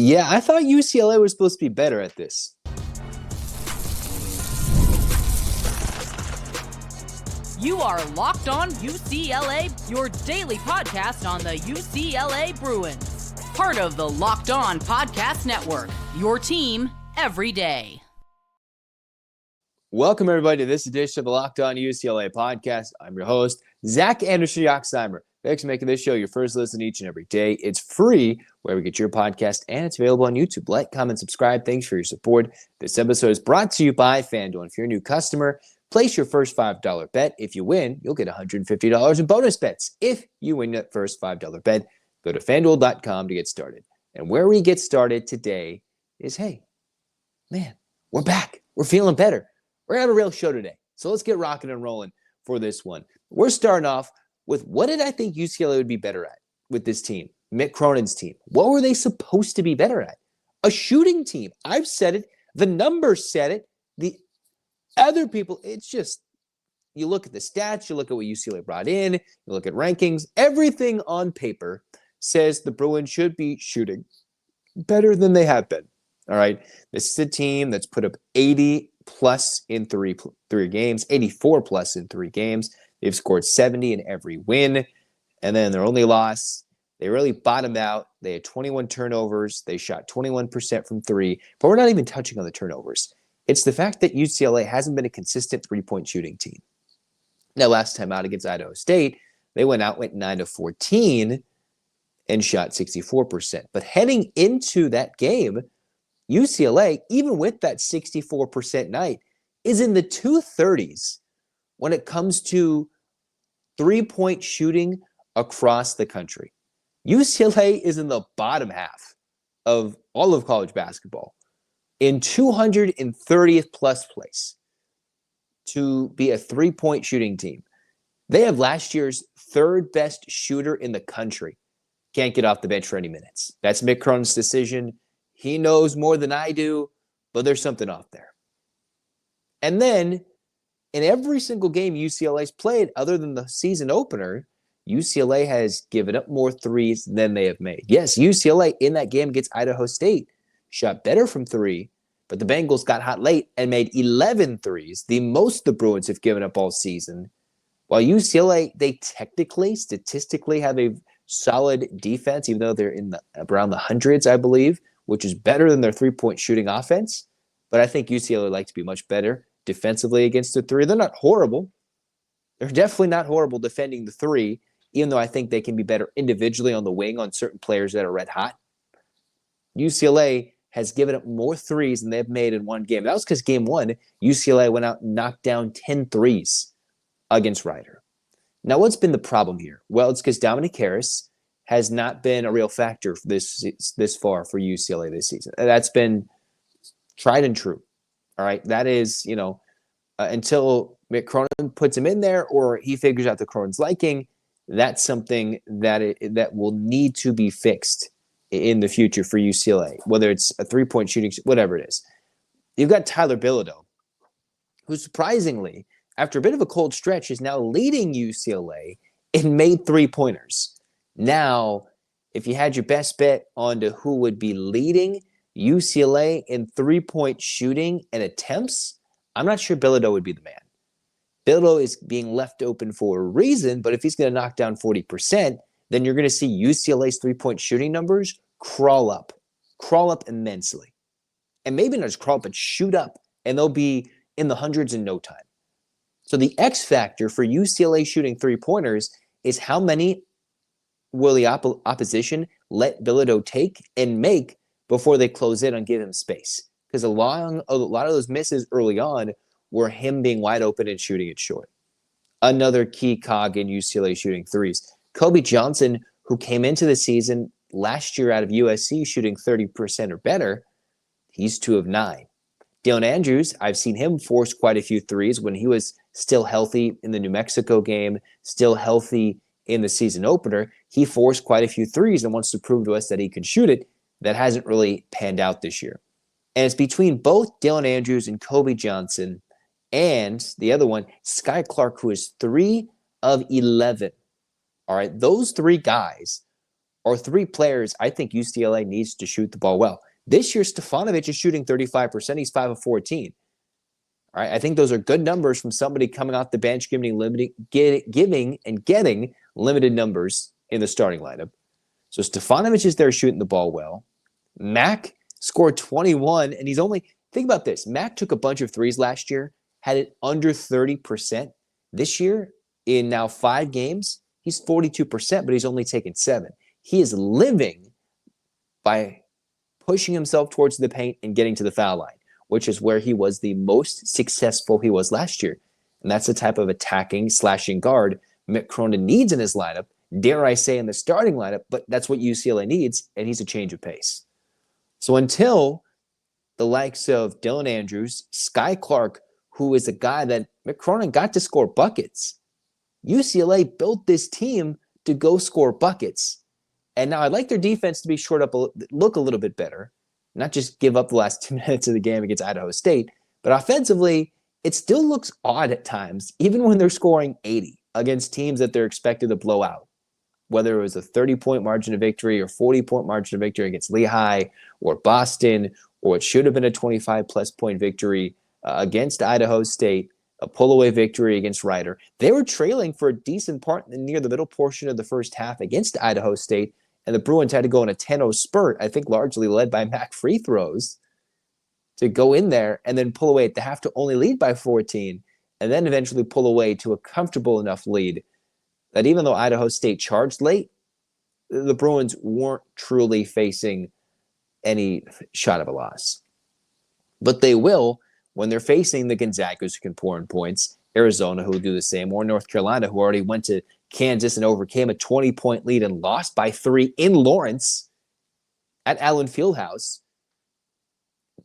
Yeah, I thought UCLA was supposed to be better at this. You are Locked On UCLA, your daily podcast on the UCLA Bruins. Part of the Locked On Podcast Network, your team every day. Welcome, everybody, to this edition of the Locked On UCLA Podcast. I'm your host, Zach Anderson-Yoxsimer. Thanks for making this show your first listen each and every day. It's free wherever you get your podcast, and it's available on YouTube. Like, comment, subscribe. Thanks for your support. This episode is brought to you by FanDuel. If you're a new customer, place your first $5 bet. If you win, you'll get $150 in bonus bets. If you win that first $5 bet, go to FanDuel.com to get started. And where we get started today is, hey, man, we're back. We're feeling better. We're going to have a real show today. So let's get rocking and rolling for this one. We're starting off with what did I think UCLA would be better at with this team, Mick Cronin's team? What were they supposed to be better at? A shooting team. I've said it. The numbers said it. The other people, it's just, you look at the stats, you look at what UCLA brought in, you look at rankings, everything on paper says the Bruins should be shooting better than they have been. All right. This is a team that's put up 80 plus in three games, 84 plus in 3 games. They've scored 70 in every win. And then their only loss, they really bottomed out. They had 21 turnovers. They shot 21% from 3, but we're not even touching on the turnovers. It's the fact that UCLA hasn't been a consistent three-point shooting team. Now, last time out against Idaho State, they went 9 of 14 and shot 64%. But heading into that game, UCLA, even with that 64% night, is in the 230s when it comes to three-point shooting across the country. UCLA is in the bottom half of all of college basketball, in 230th plus place to be a three-point shooting team. They have last year's third best shooter in the country. Can't get off the bench for any minutes. That's Mick Cronin's decision. He knows more than I do, but there's something off there. And then in every single game UCLA's played, other than the season opener, UCLA has given up more threes than they have made. Yes, UCLA in that game against Idaho State shot better from 3, but the Bengals got hot late and made 11 threes, the most the Bruins have given up all season. While UCLA, they technically, statistically have a solid defense, even though they're in around the hundreds, I believe, which is better than their three-point shooting offense. But I think UCLA would like to be much better defensively against the 3. They're not horrible. They're definitely not horrible defending the 3, even though I think they can be better individually on the wing on certain players that are red hot. UCLA has given up more threes than they've made in one game. That was because game 1, UCLA went out and knocked down 10 threes against Rider. Now, what's been the problem here? Well, it's because Dominic Harris has not been a real factor for this far for UCLA this season. That's been tried and true. All right, that is, until Mick Cronin puts him in there or he figures out the Cronin's liking, that's something that will need to be fixed in the future for UCLA, whether it's a three-point shooting, whatever it is. You've got Tyler Bilodeau, who surprisingly, after a bit of a cold stretch, is now leading UCLA in made three-pointers. Now, if you had your best bet on to who would be leading UCLA in three-point shooting and attempts, I'm not sure Bilodeau would be the man. Bilodeau is being left open for a reason, but if he's going to knock down 40%, then you're going to see UCLA's three-point shooting numbers crawl up immensely. And maybe not just crawl up, but shoot up, and they'll be in the hundreds in no time. So the X factor for UCLA shooting three-pointers is how many will the opposition let Bilodeau take and make before they close in and give him space. Because a lot of those misses early on were him being wide open and shooting it short. Another key cog in UCLA shooting threes. Kobe Johnson, who came into the season last year out of USC shooting 30% or better, he's 2 of 9. Dylan Andrews, I've seen him force quite a few threes when he was still healthy in the New Mexico game, still healthy in the season opener. He forced quite a few threes and wants to prove to us that he can shoot it. That hasn't really panned out this year. And it's between both Dylan Andrews and Kobe Johnson and the other one, Sky Clark, who is 3 of 11. All right, those 3 guys are three players I think UCLA needs to shoot the ball well. This year, Stefanovic is shooting 35%. He's 5 of 14. All right, I think those are good numbers from somebody coming off the bench, giving and getting limited numbers in the starting lineup. So Stefanovic is there shooting the ball well. Mac scored 21, and he's only – think about this. Mac took a bunch of threes last year, had it under 30%. This year, in now 5 games, he's 42%, but he's only taken 7. He is living by pushing himself towards the paint and getting to the foul line, which is where he was the most successful he was last year. And that's the type of attacking, slashing guard Mick Cronin needs in his lineup, dare I say in the starting lineup, but that's what UCLA needs, and he's a change of pace. So until the likes of Dylan Andrews, Sky Clark, who is a guy that Mick Cronin got to score buckets, UCLA built this team to go score buckets. And now I'd like their defense to be shored up, look a little bit better, not just give up the last 2 minutes of the game against Idaho State, but offensively, it still looks odd at times, even when they're scoring 80 against teams that they're expected to blow out. Whether it was a 30-point margin of victory or 40-point margin of victory against Lehigh or Boston, or it should have been a 25-plus point victory against Idaho State, a pull-away victory against Rider. They were trailing for a decent part near the middle portion of the first half against Idaho State, and the Bruins had to go on a 10-0 spurt, I think largely led by Mac free throws, to go in there and then pull away at the half to only lead by 14, and then eventually pull away to a comfortable enough lead that even though Idaho State charged late, the Bruins weren't truly facing any shot of a loss. But they will when they're facing the Gonzagas who can pour in points, Arizona who will do the same, or North Carolina who already went to Kansas and overcame a 20-point lead and lost by 3 in Lawrence at Allen Fieldhouse.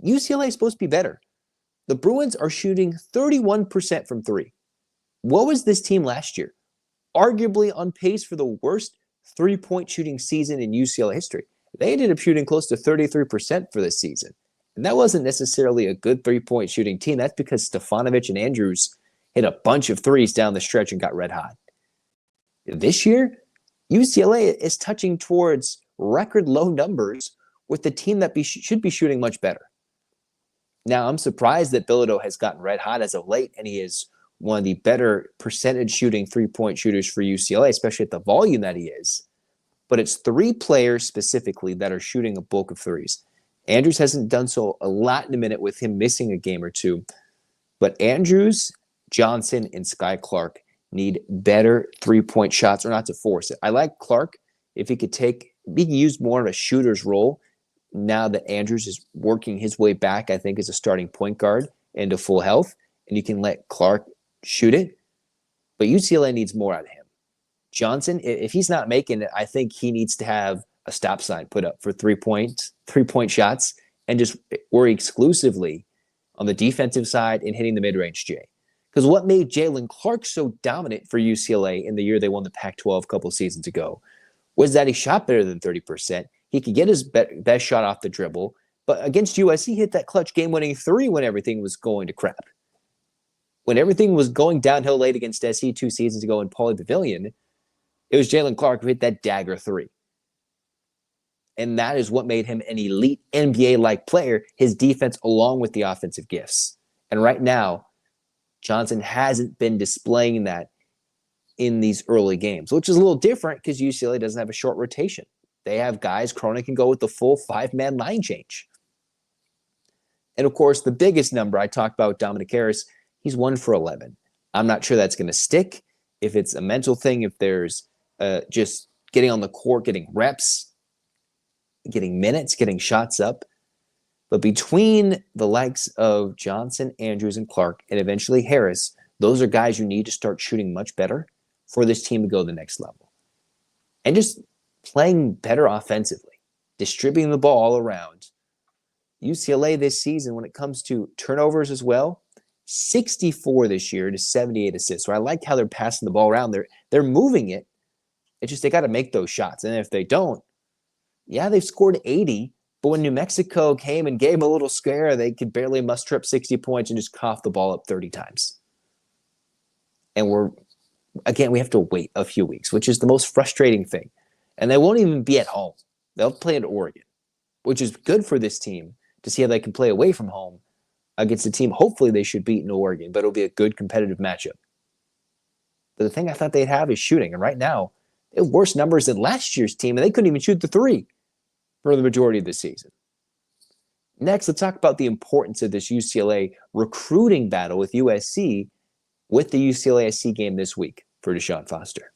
UCLA is supposed to be better. The Bruins are shooting 31% from 3. What was this team last year? Arguably on pace for the worst 3-point shooting season in UCLA history. They ended up shooting close to 33% for this season. And that wasn't necessarily a good 3-point shooting team. That's because Stefanovic and Andrews hit a bunch of threes down the stretch and got red hot. This year, UCLA is touching towards record low numbers with the team that should be shooting much better. Now, I'm surprised that Bilodeau has gotten red hot as of late, and he is one of the better percentage shooting 3-point shooters for UCLA, especially at the volume that he is. But it's 3 players specifically that are shooting a bulk of threes. Andrews hasn't done so a lot in a minute with him missing a game or two. But Andrews, Johnson, and Sky Clark need better 3-point shots or not to force it. I like Clark if he could use more of a shooter's role now that Andrews is working his way back, I think, as a starting point guard into full health. And you can let Clark shoot it. But UCLA needs more out of him. Johnson, if he's not making it, I think he needs to have a stop sign put up for 3-point shots and just worry exclusively on the defensive side and hitting the mid-range J. Because what made Jalen Clark so dominant for UCLA in the year they won the Pac-12 a couple seasons ago was that he shot better than 30%. He could get his best shot off the dribble, but against USC, he hit that clutch game-winning 3 when everything was going to crap. When everything was going downhill late against SC 2 seasons ago in Pauley Pavilion, it was Jalen Clark who hit that dagger 3. And that is what made him an elite NBA-like player, his defense along with the offensive gifts. And right now, Johnson hasn't been displaying that in these early games, which is a little different because UCLA doesn't have a short rotation. They have guys, Cronin can go with the full 5-man line change. And of course, the biggest number I talked about, Dominic Harris, he's 1 for 11. I'm not sure that's going to stick. If it's a mental thing, if there's just getting on the court, getting reps, getting minutes, getting shots up. But between the likes of Johnson, Andrews, and Clark, and eventually Harris, those are guys you need to start shooting much better for this team to go to the next level. And just playing better offensively, distributing the ball all around. UCLA this season, when it comes to turnovers as well, 64 this year to 78 assists. So I like how they're passing the ball around. They're moving it. It's just they got to make those shots. And if they don't, yeah, they've scored 80, but when New Mexico came and gave them a little scare, they could barely muster up 60 points and just cough the ball up 30 times. And we have to wait a few weeks, which is the most frustrating thing. And they won't even be at home. They'll play at Oregon, which is good for this team to see how they can play away from home against a team hopefully they should beat in Oregon, but it'll be a good competitive matchup. But the thing I thought they'd have is shooting. And right now, they have worse numbers than last year's team, and they couldn't even shoot the three for the majority of the season. Next, let's talk about the importance of this UCLA recruiting battle with USC with the UCLA SC game this week for Deshaun Foster.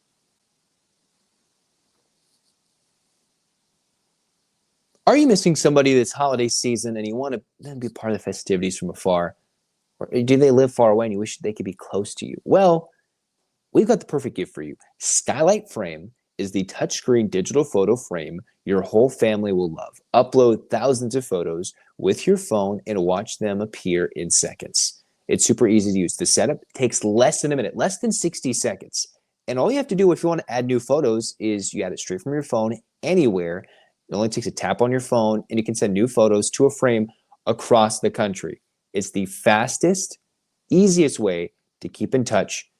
Are you missing somebody this holiday season and you want to be part of the festivities from afar? Or do they live far away and you wish they could be close to you? Well, we've got the perfect gift for you. Skylight Frame is the touchscreen digital photo frame your whole family will love. Upload thousands of photos with your phone and watch them appear in seconds. It's super easy to use. The setup takes less than a minute, less than 60 seconds. And all you have to do if you want to add new photos is you add it straight from your phone anywhere. It only takes a tap on your phone and you can send new photos to a frame across the country. It's the fastest, easiest way to keep in touch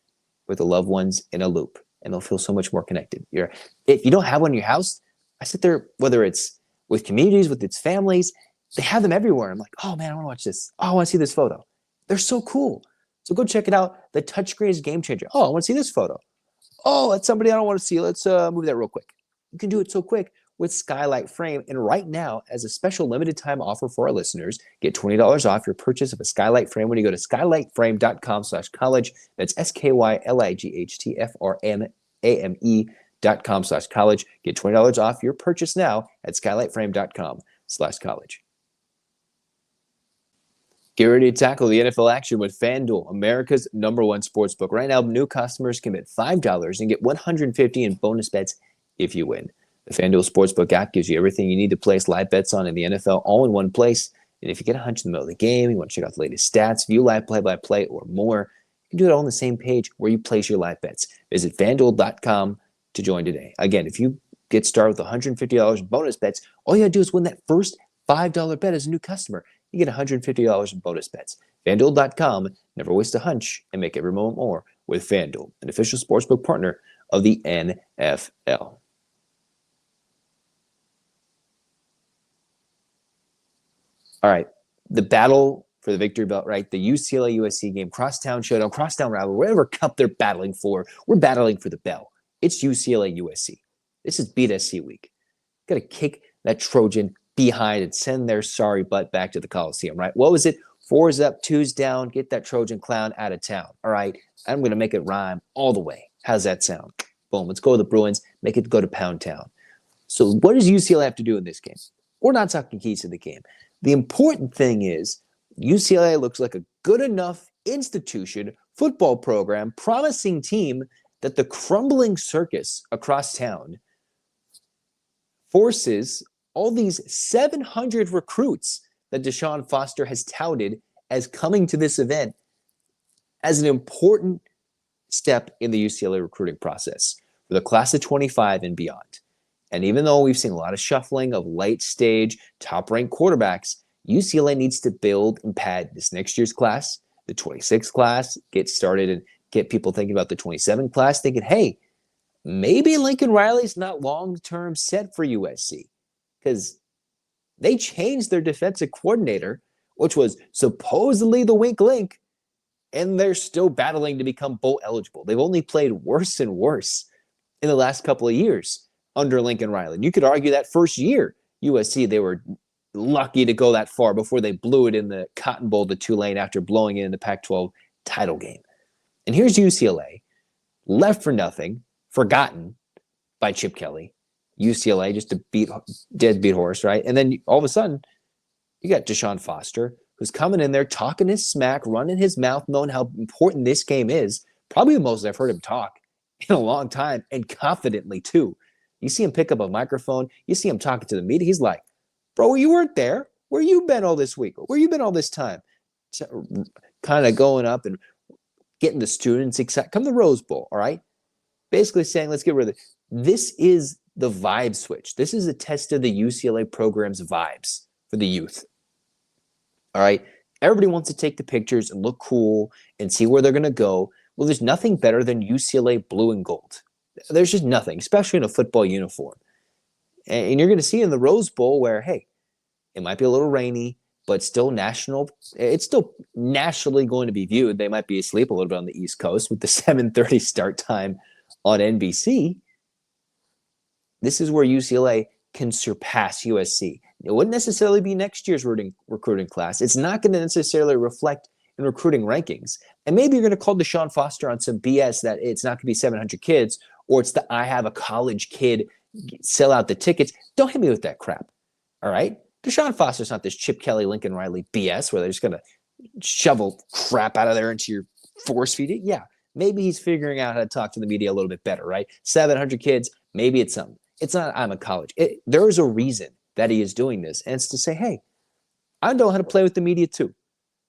with the loved ones in a loop, and they'll feel so much more connected. If you don't have one in your house, I sit there, whether it's with communities, with its families, they have them everywhere. I'm like, oh man, I want to watch this. Oh, I want to see this photo. They're so cool. So go check it out. The touchscreen is a game changer. Oh, I want to see this photo. Oh, that's somebody I don't want to see. Let's move that real quick. You can do it so quick with Skylight Frame. And right now, as a special limited time offer for our listeners, get $20 off your purchase of a Skylight Frame when you go to skylightframe.com/college. That's SKYLIGHTFRAME.com/college. Get $20 off your purchase now at skylightframe.com/college. Get ready to tackle the NFL action with FanDuel, America's #1 sportsbook. Right now, new customers can bet $5 and get $150 in bonus bets if you win. The FanDuel Sportsbook app gives you everything you need to place live bets on in the NFL all in one place. And if you get a hunch in the middle of the game, you want to check out the latest stats, view live play-by-play, or more, you can do it all on the same page where you place your live bets. Visit FanDuel.com to join today. Again, if you get started with $150 in bonus bets, all you got to do is win that first $5 bet as a new customer. You get $150 in bonus bets. FanDuel.com. Never waste a hunch and make every moment more with FanDuel, an official sportsbook partner of the NFL. All right, the battle for the victory belt, right? The UCLA USC game, crosstown showdown, crosstown rivalry, whatever cup they're battling for, we're battling for the bell. It's UCLA USC. This is Beat SC week. Got to kick that Trojan behind and send their sorry butt back to the Coliseum, right? What was it? 4's up, 2's down. Get that Trojan clown out of town. All right, I'm going to make it rhyme all the way. How's that sound? Boom, let's go to the Bruins. Make it go to Pound Town. So what does UCLA have to do in this game? We're not talking keys to the game. The important thing is UCLA looks like a good enough institution, football program, promising team that the crumbling circus across town forces all these 700 recruits that Deshaun Foster has touted as coming to this event as an important step in the UCLA recruiting process for the class of 25 and beyond. And even though we've seen a lot of shuffling of late-stage, top-ranked quarterbacks, UCLA needs to build and pad this next year's class, the 26 class, get started and get people thinking about the 27 class, thinking, hey, maybe Lincoln Riley's not long-term set for USC because they changed their defensive coordinator, which was supposedly the wink link, and they're still battling to become bowl eligible. They've only played worse and worse in the last couple of years under Lincoln Riley. And you could argue that first year, USC, they were lucky to go that far before they blew it in the Cotton Bowl to Tulane after blowing it in the Pac-12 title game. And here's UCLA, left for nothing, forgotten by Chip Kelly. UCLA just a deadbeat horse, right? And then all of a sudden, you got Deshaun Foster, who's coming in there, talking his smack, running his mouth, knowing how important this game is. Probably the most I've heard him talk in a long time, and confidently too. You see him pick up a microphone. You see him talking to the media. He's like, bro, you weren't there. Where you been all this week? Where you been all this time? Kind of going up and getting the students excited. Come to the Rose Bowl, all right? Basically saying, let's get rid of it. This is the vibe switch. This is a test of the UCLA program's vibes for the youth. All right? Everybody wants to take the pictures and look cool and see where they're going to go. Well, there's nothing better than UCLA blue and gold. There's just nothing, especially in a football uniform. And you're going to see in the Rose Bowl where, hey, it might be a little rainy, but still it's still nationally going to be viewed. They might be asleep a little bit on the East Coast with the 7:30 start time on NBC. This is where UCLA can surpass USC. It wouldn't necessarily be next year's recruiting class. It's not going to necessarily reflect in recruiting rankings. And maybe you're going to call Deshaun Foster on some BS that it's not going to be 700 kids, or it's the I have a college kid, sell out the tickets. Don't hit me with that crap. All right? Deshaun Foster's not this Chip Kelly, Lincoln Riley BS where they're just going to shovel crap out of there into your force feed it. Yeah, maybe he's figuring out how to talk to the media a little bit better, right? 700 kids, maybe it's something. It's not I'm a college. There is a reason that he is doing this, and it's to say, hey, I know how to play with the media too.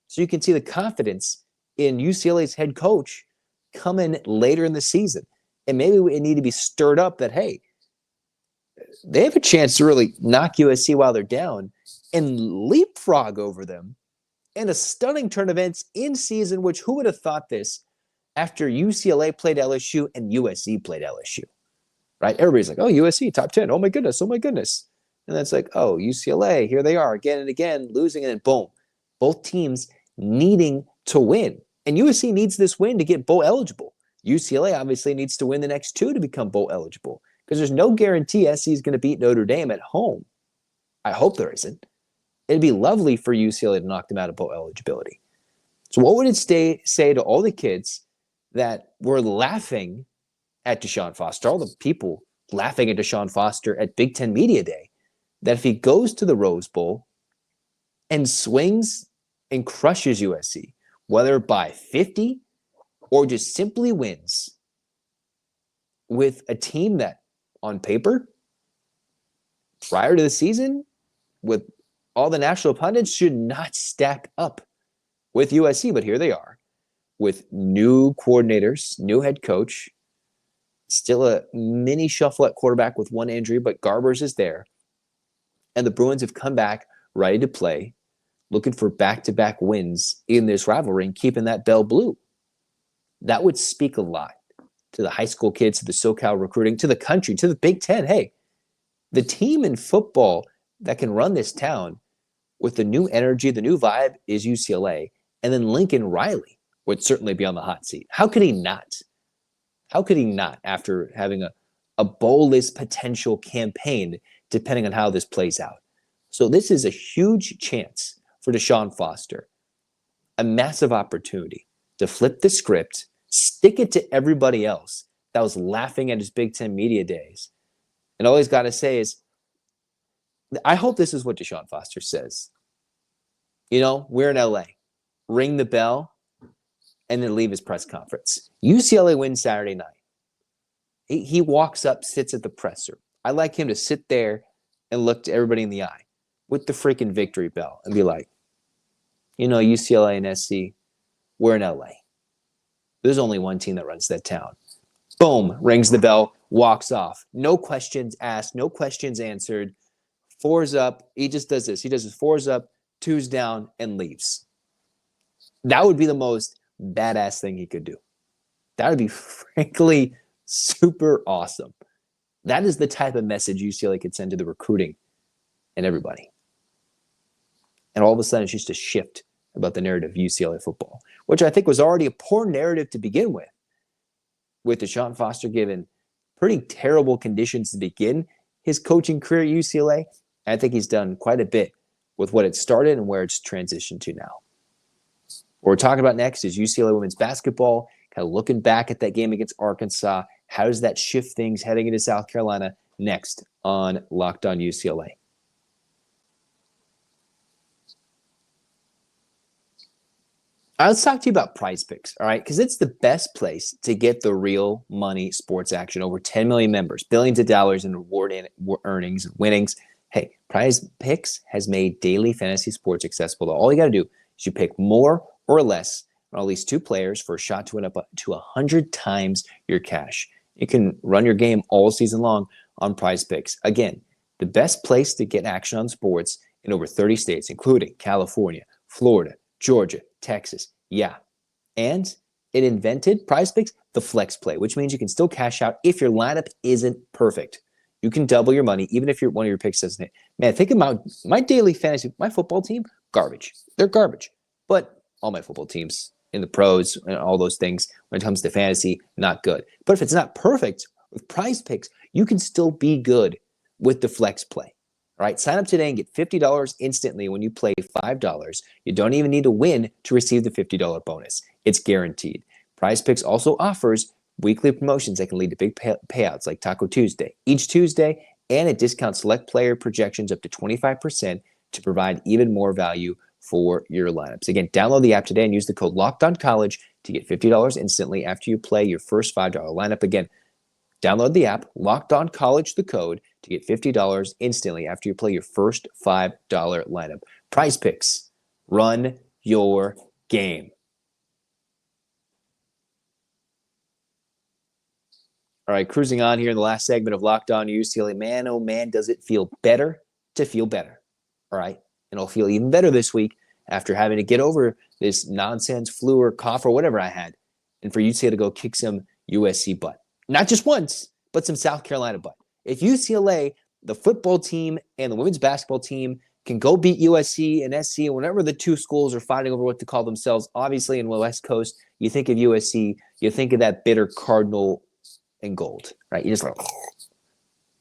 So you can see the confidence in UCLA's head coach coming later in the season. And maybe it need to be stirred up that, hey, they have a chance to really knock USC while they're down and leapfrog over them in a stunning turn of events in season, which who would have thought this after UCLA played LSU and USC played LSU, right? Everybody's like, oh, USC, top 10. Oh, my goodness. Oh, my goodness. And that's like, oh, UCLA, here they are again and again, losing, and then boom. Both teams needing to win. And USC needs this win to get bowl eligible. UCLA obviously needs to win the next two to become bowl eligible because there's no guarantee SC is going to beat Notre Dame at home. I hope there isn't. It'd be lovely for UCLA to knock them out of bowl eligibility. So what would it say to all the kids that were laughing at Deshaun Foster, all the people laughing at Deshaun Foster at Big Ten Media Day, that if he goes to the Rose Bowl and swings and crushes USC, whether by 50 or just simply wins with a team that, on paper, prior to the season, with all the national pundits, should not stack up with USC. But here they are with new coordinators, new head coach, still a mini shuffle at quarterback with one injury, but Garbers is there. And the Bruins have come back ready to play, looking for back-to-back wins in this rivalry and keeping that bell blue. That would speak a lot to the high school kids, to the SoCal recruiting, to the country, to the Big Ten. Hey, the team in football that can run this town with the new energy, the new vibe is UCLA. And then Lincoln Riley would certainly be on the hot seat. How could he not? How could he not after having a bowl-less potential campaign, depending on how this plays out? So this is a huge chance for Deshaun Foster, a massive opportunity to flip the script, stick it to everybody else that was laughing at his Big Ten Media Days. And all he's got to say is, I hope this is what Deshaun Foster says. You know, we're in LA. Ring the bell and then leave his press conference. UCLA wins Saturday night. He walks up, sits at the presser. I like him to sit there and look to everybody in the eye with the freaking victory bell and be like, you know, UCLA and SC, we're in LA. There's only one team that runs that town. Boom, rings the bell, walks off. No questions asked, no questions answered. Fours up. He just does this. He does his fours up, twos down, and leaves. That would be the most badass thing he could do. That would be frankly super awesome. That is the type of message UCLA could send to the recruiting and everybody. And all of a sudden, it's just a shift about the narrative of UCLA football, which I think was already a poor narrative to begin with Deshaun Foster given pretty terrible conditions to begin his coaching career at UCLA. I think he's done quite a bit with what it started and where it's transitioned to now. What we're talking about next is UCLA women's basketball, kind of looking back at that game against Arkansas. How does that shift things heading into South Carolina next on Locked On UCLA? Let's talk to you about Prize Picks, all right? Because it's the best place to get the real money sports action. Over 10 million members, billions of dollars in reward earnings and winnings. Hey, Prize Picks has made daily fantasy sports accessible to all you got to do is you pick more or less on at least two players for a shot to win up to 100 times your cash. You can run your game all season long on Prize Picks. Again, the best place to get action on sports in over 30 states, including California, Florida, Georgia, Texas. Yeah. And it invented Prize Picks, the flex play, which means you can still cash out if your lineup isn't perfect. You can double your money, even if one of your picks doesn't hit. Man, think about my daily fantasy, my football team, garbage. They're garbage. But all my football teams in the pros and all those things, when it comes to fantasy, not good. But if it's not perfect with Prize Picks, you can still be good with the flex play. All right, sign up today and get $50 instantly when you play $5. You don't even need to win to receive the $50 bonus. It's guaranteed. Prize Picks also offers weekly promotions that can lead to big payouts like Taco Tuesday each Tuesday, and it discounts select player projections up to 25% to provide even more value for your lineups. Again, download the app today and use the code LOCKEDONCollege to get $50 instantly after you play your first $5 lineup. Again, download the app, LOCKEDONCollege, the code, to get $50 instantly after you play your first $5 lineup. Prize Picks. Run your game. All right, cruising on here in the last segment of Locked On UCLA. Man, oh man, does it feel better to feel better. All right, and it'll feel even better this week after having to get over this nonsense flu or cough or whatever I had, and for UCLA to go kick some USC butt. Not just once, but some South Carolina butt. If UCLA, the football team and the women's basketball team, can go beat USC and SC and whenever the two schools are fighting over what to call themselves, obviously in the West Coast, you think of USC, you think of that bitter Cardinal and gold, right? You just like,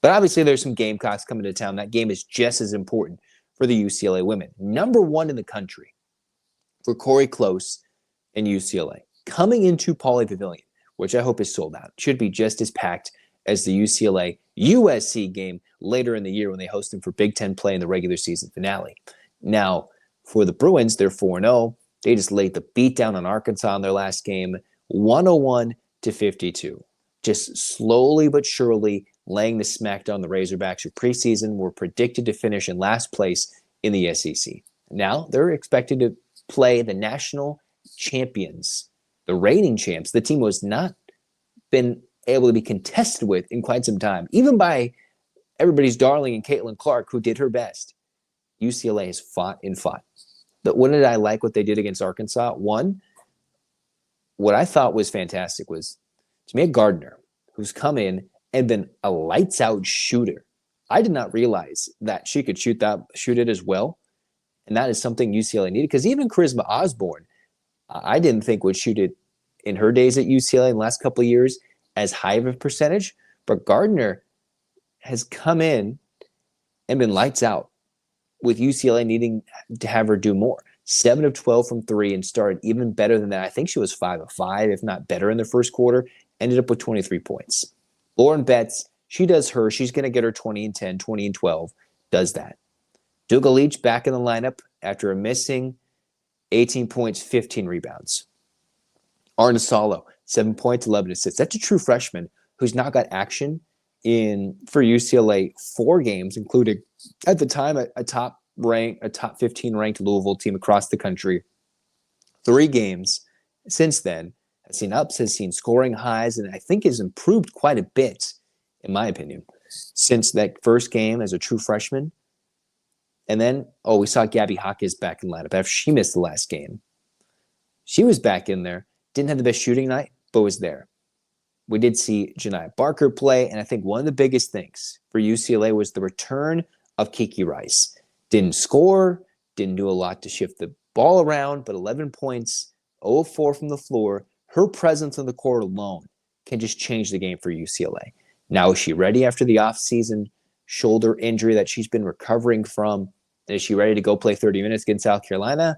but obviously there's some Gamecocks coming to town. That game is just as important for the UCLA women. Number one in the country for Corey Close and UCLA coming into Pauley Pavilion, which I hope is sold out. Should be just as packed as the UCLA USC game later in the year when they host them for Big Ten play in the regular season finale. Now, for the Bruins, they're 4-0. They just laid the beat down on Arkansas in their last game, 101-52. Just slowly but surely laying the smack down the Razorbacks, who preseason were predicted to finish in last place in the SEC. Now they're expected to play the national champions, the reigning champs. The team was not been able to be contested with in quite some time, even by everybody's darling and Caitlin Clark, who did her best. UCLA has fought and fought. But what did I like what they did against Arkansas? One, what I thought was fantastic was Jamea Gardner, who's come in and been a lights-out shooter. I did not realize that she could shoot it as well, and that is something UCLA needed, because even Charisma Osborne, I didn't think would shoot it in her days at UCLA in the last couple of years as high of a percentage, but Gardner has come in and been lights out, with UCLA needing to have her do more. 7 of 12 from three and started even better than that. I think she was 5 of 5, if not better in the first quarter, ended up with 23 points. Lauren Betts, she does her. She's going to get her 20 and 10, 20 and 12, does that. Dougal Leach back in the lineup after a missing 18 points, 15 rebounds. Arna Solo, 7 points, 11 assists. That's a true freshman who's not got action for UCLA 4 games, including at the time a top 15 ranked Louisville team across the country. 3 games since then. Has seen ups, has seen scoring highs, and I think has improved quite a bit, in my opinion, since that first game as a true freshman. And then, we saw Gabby Hawkins back in lineup after she missed the last game. She was back in there. Didn't have the best shooting night, but was there. We did see Janiah Barker play, and I think one of the biggest things for UCLA was the return of Kiki Rice. Didn't score, didn't do a lot to shift the ball around, but 11 points, 0 of 4 from the floor. Her presence on the court alone can just change the game for UCLA. Now, is she ready after the offseason shoulder injury that she's been recovering from? And is she ready to go play 30 minutes against South Carolina?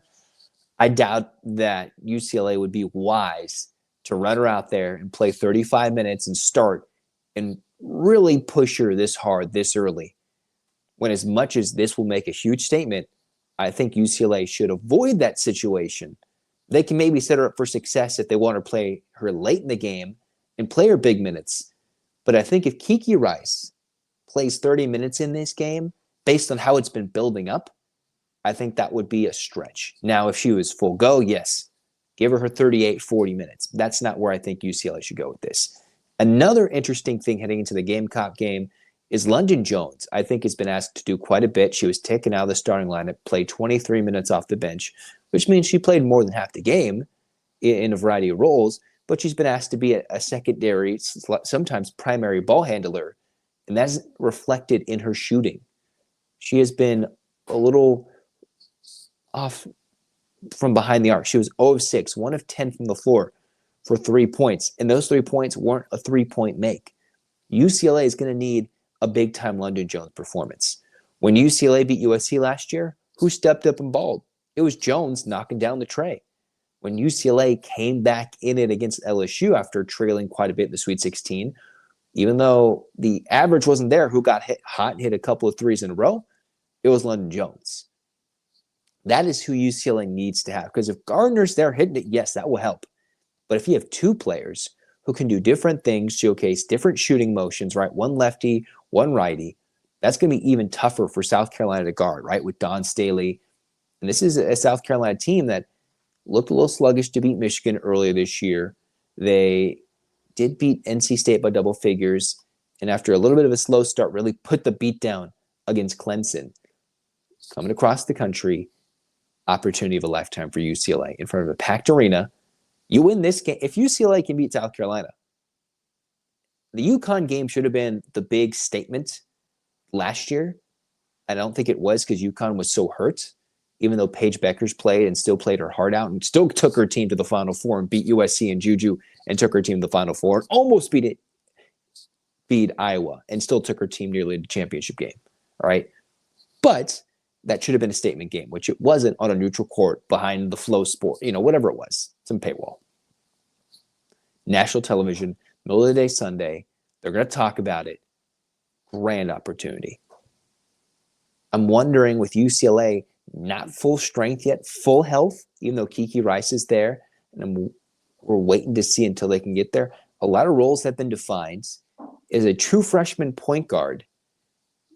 I doubt that UCLA would be wise to run her out there and play 35 minutes and start and really push her this hard, this early. When as much as this will make a huge statement, I think UCLA should avoid that situation. They can maybe set her up for success if they want to play her late in the game and play her big minutes. But I think if Kiki Rice plays 30 minutes in this game, based on how it's been building up, I think that would be a stretch. Now, if she was full go, yes, give her 38, 40 minutes. That's not where I think UCLA should go with this. Another interesting thing heading into the Gamecock game is London Jones. I think has been asked to do quite a bit. She was taken out of the starting lineup, played 23 minutes off the bench, which means she played more than half the game in a variety of roles, but she's been asked to be a secondary, sometimes primary ball handler And that's reflected in her shooting. She has been a little off from behind the arc. She was 0 of 6, 1 of 10 from the floor for 3 points. And those 3 points weren't a 3-point make. UCLA is going to need a big-time London Jones performance. When UCLA beat USC last year, who stepped up and balled? It was Jones knocking down the tray. When UCLA came back in it against LSU after trailing quite a bit in the Sweet 16, even though the average wasn't there, who got hit hot and hit a couple of threes in a row? It was London Jones. That is who UCLA needs to have. Because if Gardner's there hitting it, yes, that will help. But if you have two players who can do different things, showcase different shooting motions, right? One lefty, one righty, that's going to be even tougher for South Carolina to guard, right? With Don Staley. And this is a South Carolina team that looked a little sluggish to beat Michigan earlier this year. They did beat NC State by double figures. And after a little bit of a slow start, really put the beat down against Clemson. Coming across the country, opportunity of a lifetime for UCLA in front of a packed arena. You win this game. If UCLA can beat South Carolina, the UConn game should have been the big statement last year. I don't think it was because UConn was so hurt, even though Paige Beckers played and still played her heart out and still took her team to the Final Four and beat USC and Juju and took her team to the Final Four and almost beat Iowa and still took her team nearly to the championship game. All right. But that should have been a statement game, which it wasn't on a neutral court behind the Flow Sport, whatever it was, some paywall. National television, middle of the day Sunday, they're going to talk about it. Grand opportunity. I'm wondering with UCLA, not full strength yet, full health, even though Kiki Rice is there, and we're waiting to see until they can get there. A lot of roles have been defined. Is a true freshman point guard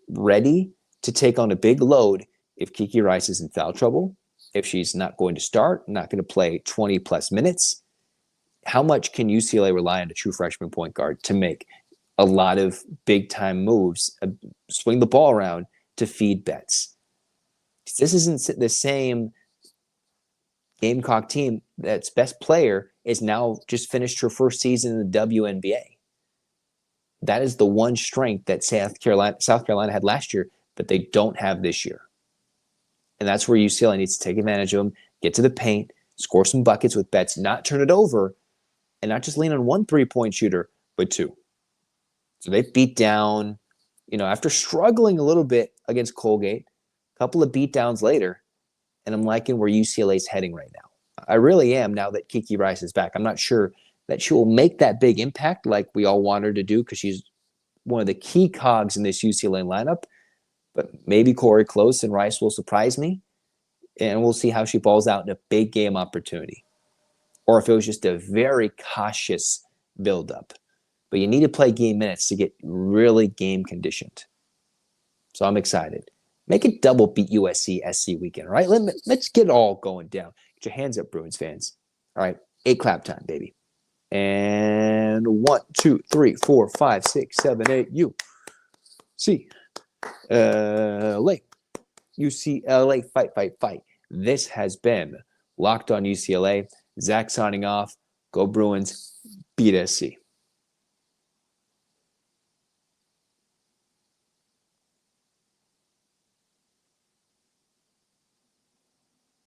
ready to take on a big load if Kiki Rice is in foul trouble, if she's not going to start, not going to play 20-plus minutes? How much can UCLA rely on a true freshman point guard to make a lot of big-time moves, swing the ball around to feed bets? This isn't the same Gamecock team that's best player is now just finished her first season in the WNBA. That is the one strength that South Carolina had last year that they don't have this year. And that's where UCLA needs to take advantage of them, get to the paint, score some buckets with bets, not turn it over, and not just lean on one three-point shooter, but two. So they beat down, after struggling a little bit against Colgate, a couple of beatdowns later, and I'm liking where UCLA's heading right now. I really am now that Kiki Rice is back. I'm not sure that she will make that big impact like we all want her to do because she's one of the key cogs in this UCLA lineup. But maybe Corey Close and Rice will surprise me, and we'll see how she balls out in a big game opportunity. Or if it was just a very cautious buildup. But you need to play game minutes to get really game conditioned. So I'm excited. Make it double beat USC SC weekend, all right? Let's get it all going down. Get your hands up, Bruins fans. All right, 8 clap time, baby. And 1, 2, 3, 4, 5, 6, 7, 8, UCLA. UCLA, fight, fight, fight. This has been Locked on UCLA. Zach signing off. Go Bruins. Beat SC.